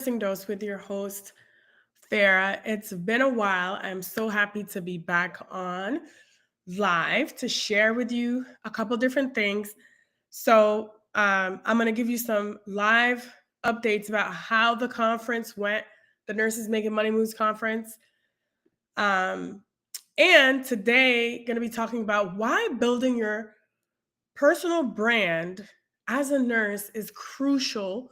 Dose with your host, Farah. It's been a while. I'm so happy to be back on live to share with you a couple different things. I'm going to give you some live updates about how the conference went, the Nurses Making Money Moves conference. Um, and today, going to be talking about why building your personal brand as a nurse is crucial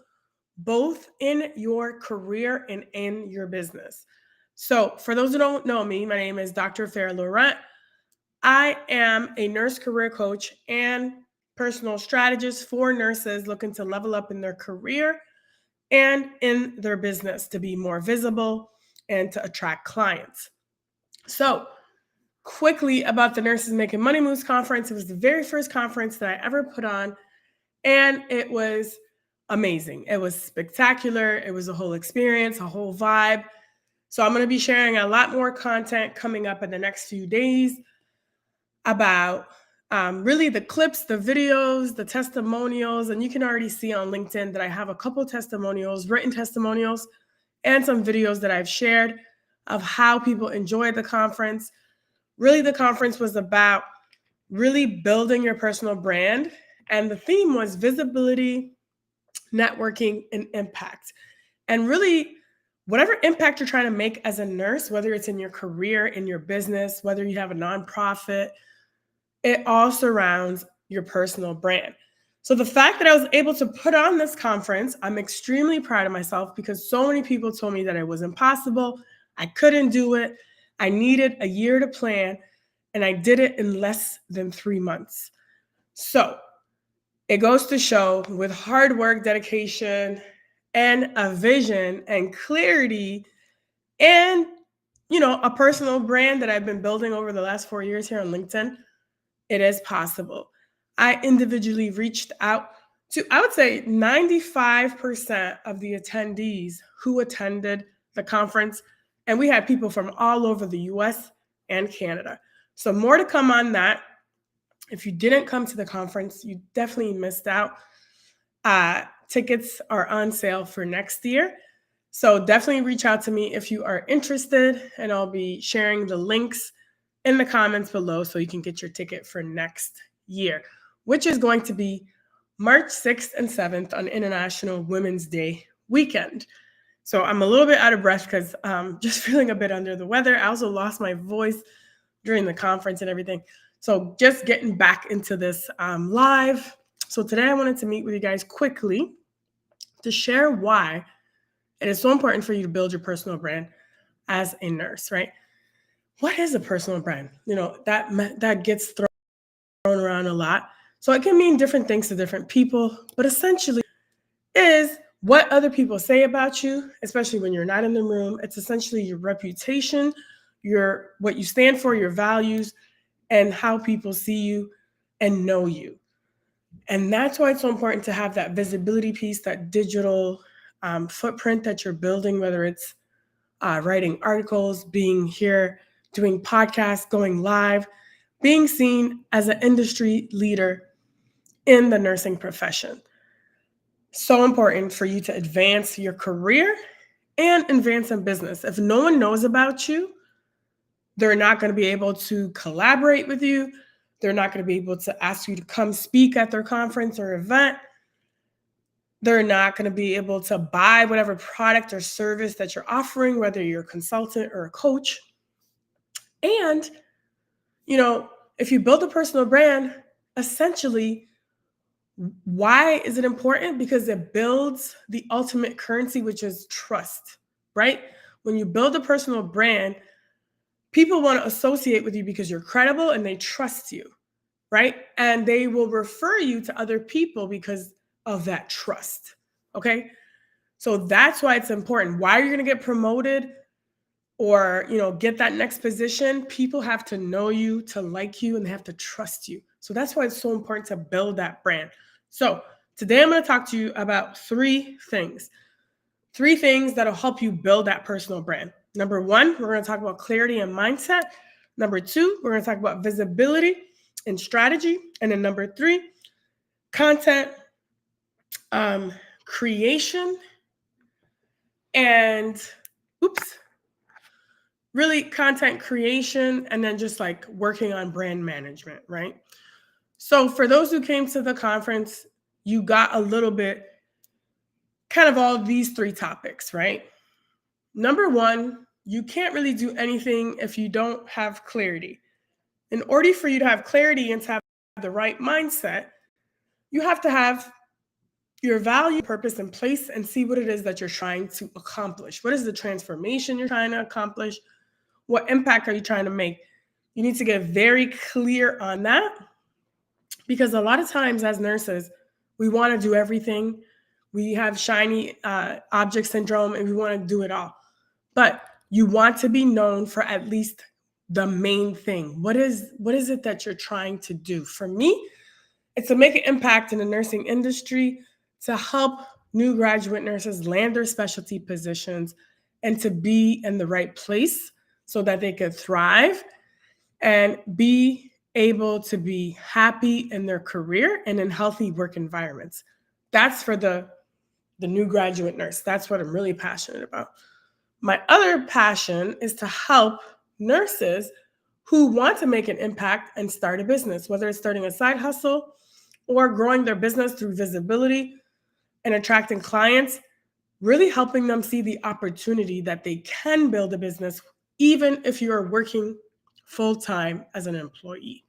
both in your career and in your business. So, for those who don't know me, my name is Dr. Farah Laurent. I am a nurse career coach and personal strategist for nurses looking to level up in their career and in their business to be more visible and to attract clients. So, quickly about the Nurses Making Money Moves conference, it was the very first conference that I ever put on, and it was amazing. It was spectacular. It was a whole experience, a whole vibe. So I'm going to be sharing a lot more content coming up in the next few days about really the clips, the videos, the testimonials. And you can already see on LinkedIn that I have a couple testimonials, written testimonials, and some videos that I've shared of how people enjoyed the conference. Really, the conference was about really building your personal brand. And the theme was visibility, networking, and impact. And really, whatever impact you're trying to make as a nurse, whether it's in your career, in your business, whether you have a nonprofit, it all surrounds your personal brand. So the fact that I was able to put on this conference, I'm extremely proud of myself because so many people told me that it was impossible. I couldn't do it. I needed a year to plan, and I did it in less than 3 months. So it goes to show with hard work, dedication, and a vision and clarity and a personal brand that I've been building over the last 4 years here on LinkedIn, it is possible. I individually reached out to, I would say, 95% of the attendees who attended the conference, and we had people from all over the US and Canada. So more to come on that. If you didn't come to the conference, you definitely missed out. Tickets are on sale for next year. So definitely reach out to me if you are interested, and I'll be sharing the links in the comments below so you can get your ticket for next year, which is going to be March 6th and 7th on International Women's Day weekend. So I'm a little bit out of breath because I'm just feeling a bit under the weather. I also lost my voice during the conference and everything. So just getting back into this live. So today I wanted to meet with you guys quickly to share why it is so important for you to build your personal brand as a nurse, right? What is a personal brand? That gets thrown around a lot. So it can mean different things to different people, but essentially is what other people say about you, especially when you're not in the room. It's essentially your reputation, what you stand for, your values, and how people see you and know you. And that's why it's so important to have that visibility piece, that digital footprint that you're building, whether it's writing articles, being here, doing podcasts, going live, being seen as an industry leader in the nursing profession. So important for you to advance your career and advance in business. If no one knows about you, they're not going to be able to collaborate with you. They're not going to be able to ask you to come speak at their conference or event. They're not going to be able to buy whatever product or service that you're offering, whether you're a consultant or a coach. And, if you build a personal brand, essentially, why is it important? Because it builds the ultimate currency, which is trust, right? When you build a personal brand, people want to associate with you because you're credible and they trust you, right? And they will refer you to other people because of that trust, okay? So that's why it's important. Why are you going to get promoted or, get that next position? People have to know you, to like you, and they have to trust you. So that's why it's so important to build that brand. So today I'm going to talk to you about three things that'll help you build that personal brand. Number one, we're going to talk about clarity and mindset. Number two, we're going to talk about visibility and strategy. And then number three, content creation and really content creation, and then just like working on brand management, right? So for those who came to the conference, you got a little bit kind of all these 3 topics, right? Number 1, you can't really do anything if you don't have clarity. In order for you to have clarity and to have the right mindset, you have to have your value purpose in place and see what it is that you're trying to accomplish. What is the transformation you're trying to accomplish? What impact are you trying to make? You need to get very clear on that, because a lot of times as nurses, we want to do everything. We have shiny object syndrome and we want to do it all. But you want to be known for at least the main thing. What is it that you're trying to do? For me, it's to make an impact in the nursing industry, to help new graduate nurses land their specialty positions and to be in the right place so that they could thrive and be able to be happy in their career and in healthy work environments. That's for the new graduate nurse. That's what I'm really passionate about. My other passion is to help nurses who want to make an impact and start a business, whether it's starting a side hustle or growing their business through visibility and attracting clients, really helping them see the opportunity that they can build a business even if you're working full-time as an employee.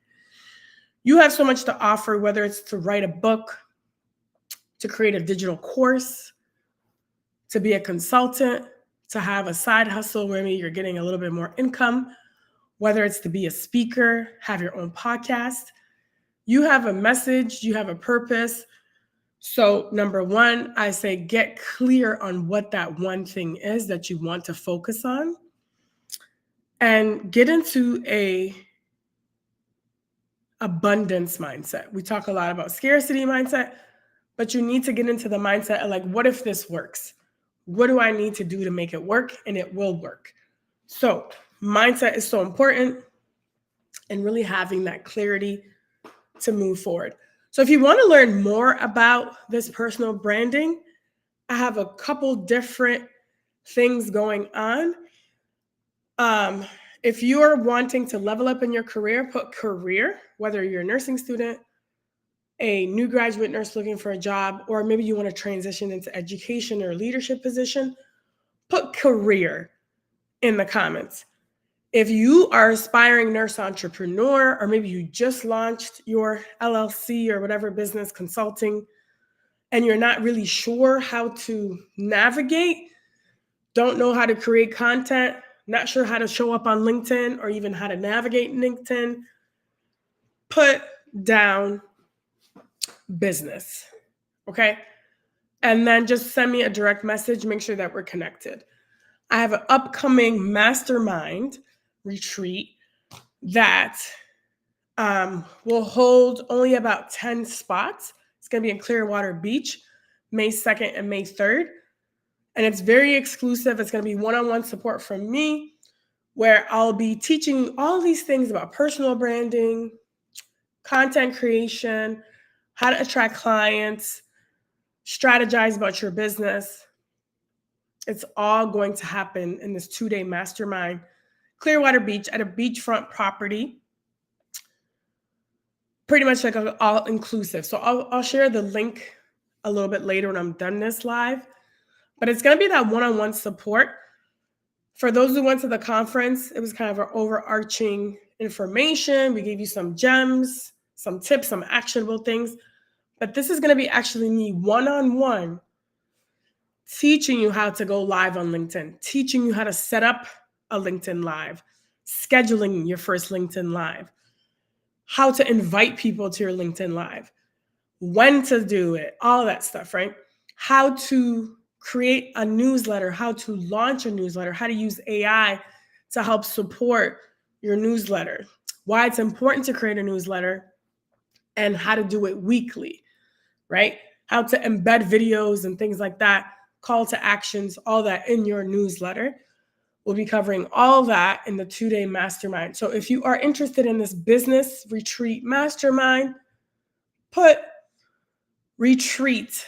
You have so much to offer, whether it's to write a book, to create a digital course, to be a consultant, to have a side hustle where maybe you're getting a little bit more income, whether it's to be a speaker, have your own podcast. You have a message, you have a purpose. So number 1, I say get clear on what that one thing is that you want to focus on, and get into a abundance mindset. We talk a lot about scarcity mindset, but you need to get into the mindset of like, what if this works? What do I need to do to make it work? And it will work. So mindset is so important, and really having that clarity to move forward. So if you want to learn more about this personal branding, I have a couple different things going on. If you are wanting to level up in your career, put career, whether you're a nursing student, a new graduate nurse looking for a job, or maybe you want to transition into education or leadership position, put career in the comments. If you are aspiring nurse entrepreneur, or maybe you just launched your LLC or whatever business consulting, and you're not really sure how to navigate, don't know how to create content, not sure how to show up on LinkedIn or even how to navigate LinkedIn, put down business, okay? And then just send me a direct message, make sure that we're connected. I have an upcoming mastermind retreat that will hold only about 10 spots. It's going to be in Clearwater Beach, May 2nd and May 3rd. And it's very exclusive. It's going to be one-on-one support from me, where I'll be teaching you all these things about personal branding, content creation, how to attract clients, strategize about your business. It's all going to happen in this 2-day mastermind, Clearwater Beach, at a beachfront property. Pretty much like all inclusive. So I'll share the link a little bit later when I'm done this live. But it's going to be that one-on-one support. For those who went to the conference, it was kind of an overarching information. We gave you some gems, some tips, some actionable things. But this is going to be actually me one-on-one teaching you how to go live on LinkedIn, teaching you how to set up a LinkedIn Live, scheduling your first LinkedIn Live, how to invite people to your LinkedIn Live, when to do it, all that stuff, right? How to create a newsletter, how to launch a newsletter, how to use AI to help support your newsletter, why it's important to create a newsletter, and how to do it weekly, right? How to embed videos and things like that, call to actions, all that in your newsletter. We'll be covering all that in the 2-day mastermind. So if you are interested in this business retreat mastermind, put retreat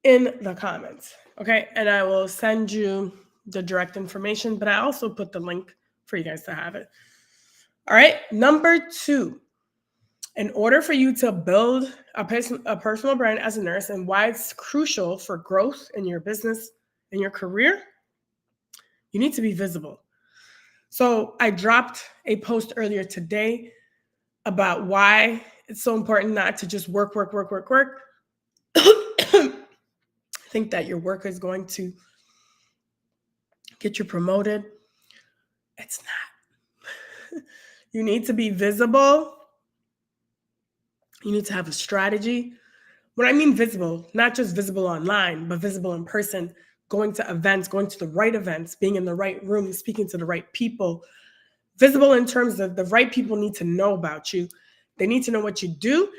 in the comments. Okay. And I will send you the direct information, but I also put the link for you guys to have it. All right. Number 2, in order for you to build a personal brand as a nurse and why it's crucial for growth in your business, in your career, you need to be visible. So I dropped a post earlier today about why it's so important not to just work. Think that your work is going to get you promoted. It's not. You need to be visible. You need to have a strategy. When I mean visible, not just visible online, but visible in person, going to events, going to the right events, being in the right room, speaking to the right people. Visible in terms of the right people need to know about you. They need to know what you do.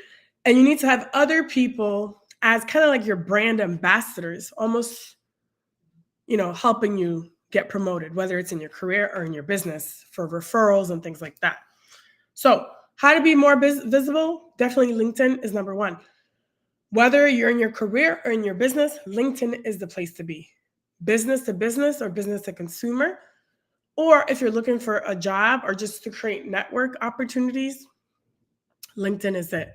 And you need to have other people as kind of like your brand ambassadors, almost, helping you get promoted, whether it's in your career or in your business, for referrals and things like that. So how to be more visible? Definitely LinkedIn is number 1. Whether you're in your career or in your business, LinkedIn is the place to be. Business to business or business to consumer. Or if you're looking for a job or just to create network opportunities, LinkedIn is it.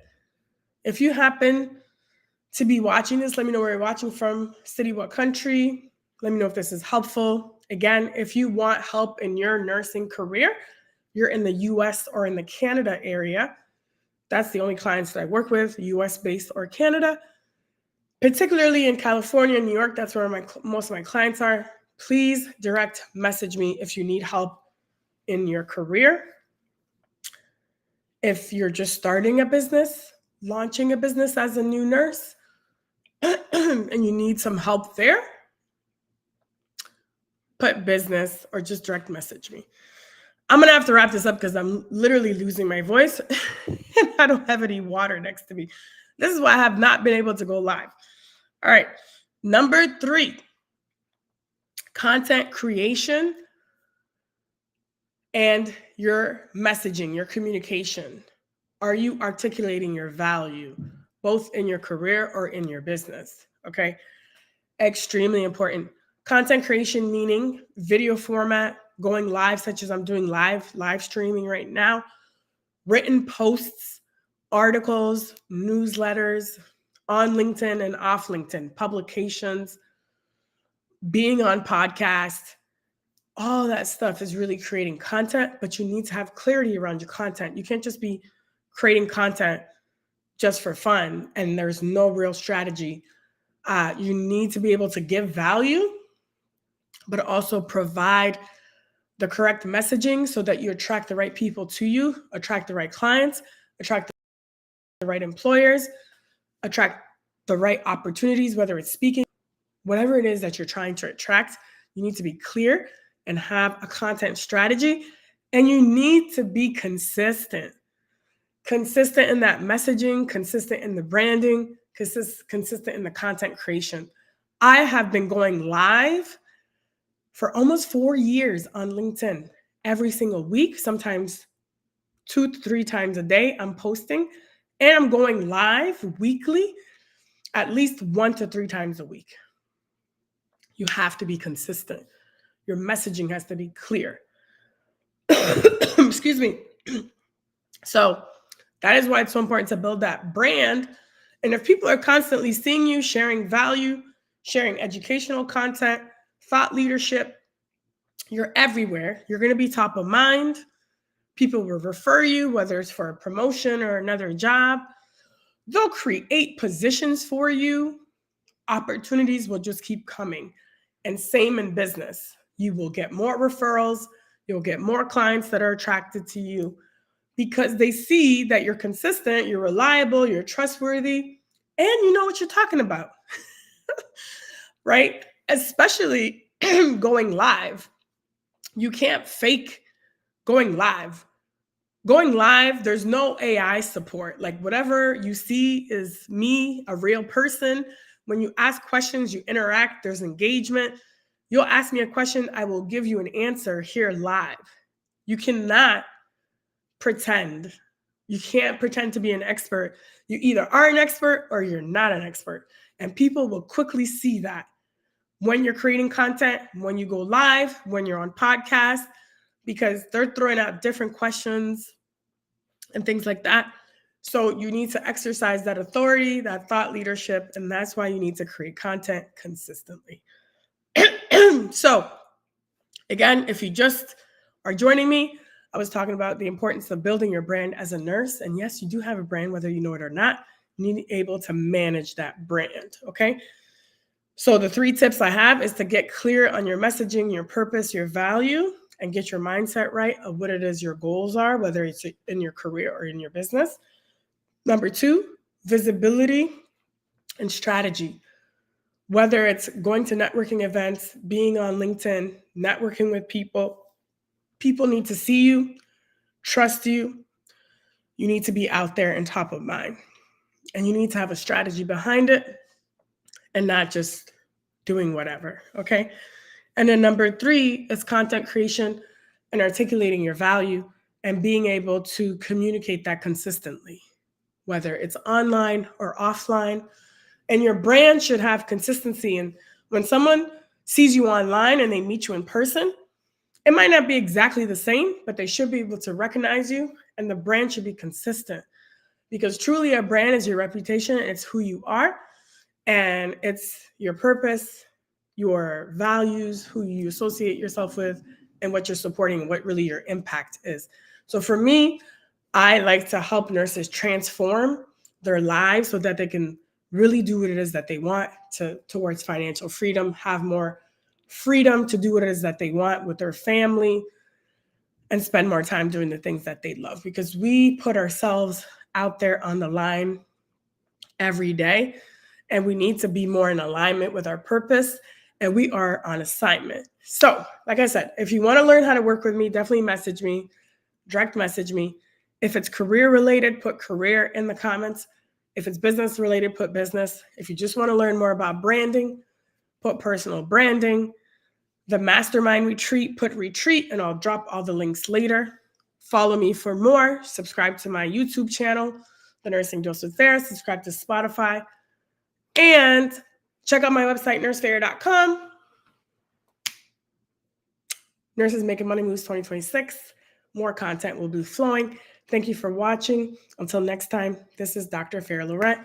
If you happen to be watching this, let me know where you're watching from, city, what country. Let me know if this is helpful. Again, if you want help in your nursing career, you're in the US or in the Canada area. That's the only clients that I work with, US based or Canada. Particularly in California and New York, that's where most of my clients are. Please direct message me if you need help in your career. If you're just starting a business, launching a business as a new nurse, and you need some help there, put business or just direct message me. I'm going to have to wrap this up because I'm literally losing my voice and I don't have any water next to me. This is why I have not been able to go live. All right. Number 3, content creation and your messaging, your communication. Are you articulating your value, both in your career or in your business? Okay. Extremely important. Content creation, meaning video format, going live, such as I'm doing live streaming right now, written posts, articles, newsletters on LinkedIn and off LinkedIn, publications, being on podcasts. All that stuff is really creating content, but you need to have clarity around your content. You can't just be creating content just for fun and there's no real strategy. You need to be able to give value, but also provide the correct messaging so that you attract the right people to you, attract the right clients, attract the right employers, attract the right opportunities, whether it's speaking, whatever it is that you're trying to attract. You need to be clear and have a content strategy, and you need to be consistent in that messaging, consistent in the branding, consistent in the content creation. I have been going live for almost 4 years on LinkedIn every single week, sometimes 2 to 3 times a day I'm posting, and I'm going live weekly at least 1 to 3 times a week. You have to be consistent. Your messaging has to be clear. Excuse me. So that is why it's so important to build that brand. And if people are constantly seeing you sharing value, sharing educational content, thought leadership, you're everywhere. You're going to be top of mind. People will refer you, whether it's for a promotion or another job. They'll create positions for you. Opportunities will just keep coming. And same in business. You will get more referrals. You'll get more clients that are attracted to you because they see that you're consistent, you're reliable, you're trustworthy, and you know what you're talking about, right? Especially going live. You can't fake going live. Going live, there's no AI support. Like whatever you see is me, a real person. When you ask questions, you interact, there's engagement. You'll ask me a question, I will give you an answer here live. You cannot pretend. You can't pretend to be an expert. You either are an expert or you're not an expert. And people will quickly see that. when you're creating content, when you go live, when you're on podcasts, because they're throwing out different questions and things like that. So you need to exercise that authority, that thought leadership, and that's why you need to create content consistently. So again, if you just are joining me, I was talking about the importance of building your brand as a nurse. And yes, you do have a brand, whether you know it or not. You need to be able to manage that brand, okay? So the 3 tips I have is to get clear on your messaging, your purpose, your value, and get your mindset right of what it is your goals are, whether it's in your career or in your business. Number 2, visibility and strategy. Whether it's going to networking events, being on LinkedIn, networking with people, people need to see you, trust you. You need to be out there and top of mind. And you need to have a strategy behind it and not just doing whatever, okay? And then number 3 is content creation and articulating your value and being able to communicate that consistently, whether it's online or offline. And your brand should have consistency. And when someone sees you online and they meet you in person, it might not be exactly the same, but they should be able to recognize you, and the brand should be consistent, because truly a brand is your reputation. It's who you are, and it's your purpose, your values, who you associate yourself with, and what you're supporting, and what really your impact is. So for me, I like to help nurses transform their lives so that they can really do what it is that they want towards financial freedom, have more freedom to do what it is that they want with their family, and spend more time doing the things that they love. Because we put ourselves out there on the line every day, and we need to be more in alignment with our purpose, and we are on assignment. So, like I said, if you want to learn how to work with me, definitely message me, direct message me. If it's career related, put career in the comments. If it's business related, put business. If you just want to learn more about branding, put personal branding. The mastermind retreat, put retreat, and I'll drop all the links later. Follow me for more. Subscribe to my YouTube channel, The Nursing Dose with Farah. Subscribe to Spotify. And check out my website, nursefarah.com. Nurses Making Money Moves 2026. More content will be flowing. Thank you for watching. Until next time, this is Dr. Farah Laurent.